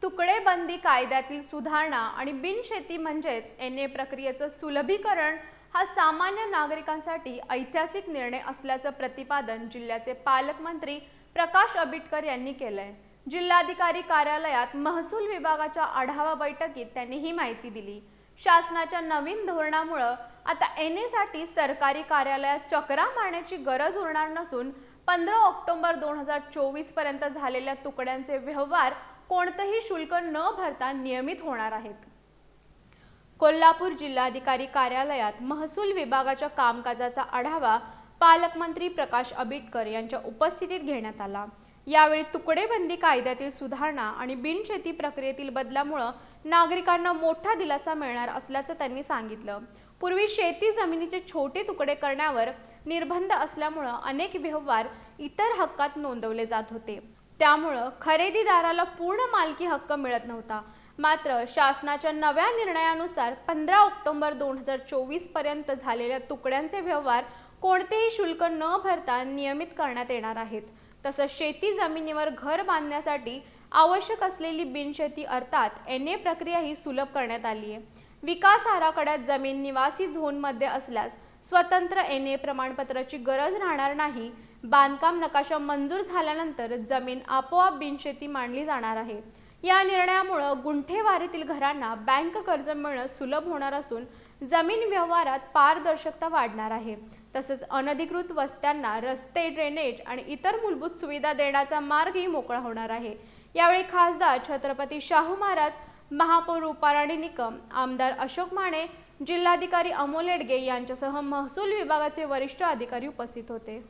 तुकडेबंदी कायद्यातील सुधारणा आणि बिनशेती म्हणजेच एनए प्रक्रियेचं सुलभीकरण हा सामान्य नागरिकांसाठी ऐतिहासिक निर्णय असल्याचं प्रतिपादन जिल्ह्याचे पालकमंत्री प्रकाश आंबेडकर यांनी केलंय। जिल्हाधिकारी कार्यालयात महसूल विभागाच्या आढावा बैठकीत त्यांनी ही माहिती दिली। शासनाच्या नवीन धोरणामुळे आता एनए साठी सरकारी कार्यालयात चक्रा मारण्याची गरज उरणार नसून 15 ऑक्टोबर 2024 पर्यंत झालेल्या तुकड्यांचे व्यवहार कोणतेही शुल्क न भरता नियमित होणार आहेत। कोल्हापूर जिल्हाधिकारी कार्यालयात महसूल विभागाच्या कामकाजाचा आढावा पालकमंत्री प्रकाश आंबेडकर यांच्या उपस्थितीत घेण्यात आला। यावेळी तुकडेबंदी कायद्यातील सुधारणा आणि बिनशेती प्रक्रियेतील बदलामुळे नागरिकांना मोठा दिलासा मिळणार असल्याचं त्यांनी सांगितलं। पूर्वी शेती जमिनीचे छोटे तुकडे करण्यावर निर्बंध असल्यामुळे अनेक व्यवहार इतर हक्कात नोंदवले जात होते, त्यामुळे खरेदीदाराला पूर्ण मालकी हक्क मिळत नव्हता। मात्र शासनाच्या नव्या निर्णयानुसार 15 ऑक्टोबर 2024 पर्यंत झालेल्या तुकड्यांचे व्यवहार कोणतेही शुल्क न भरता नियमित करण्यात येणार आहेत। तसंच शेती जमिनीवर घर बांधण्यासाठी आवश्यक असलेली बिनशेती अर्थात एनए प्रक्रिया ही सुलभ करण्यात आली आहे। विकास आराखड्यात जमीन निवासी झोनमध्ये असल्यास स्वतंत्र एनए प्रमाणपत्राची गरज राहणार नाही। बांधकाम नकाशा मंजूर झाल्यानंतर जमीन आपोआप बिनशेती मानली जाणार आहे। या निर्णयामुळे गुंठेवारीतील घरांना बँक कर्ज मिळणं सुलभ होणार असून जमीन व्यवहारात पारदर्शकता वाढणार आहे। तसेच अनधिकृत वस्त्यांना रस्ते, ड्रेनेज आणि इतर मूलभूत सुविधा देण्याचा मार्गही मोकळा होणार आहे। यावेळी खासदार छत्रपती शाहू महाराज, महापौर रूपाराणी निकम, आमदार अशोक माने, जिल्हाधिकारी अमोल येडगे यांच्यासह महसूल विभागाचे वरिष्ठ अधिकारी उपस्थित होते।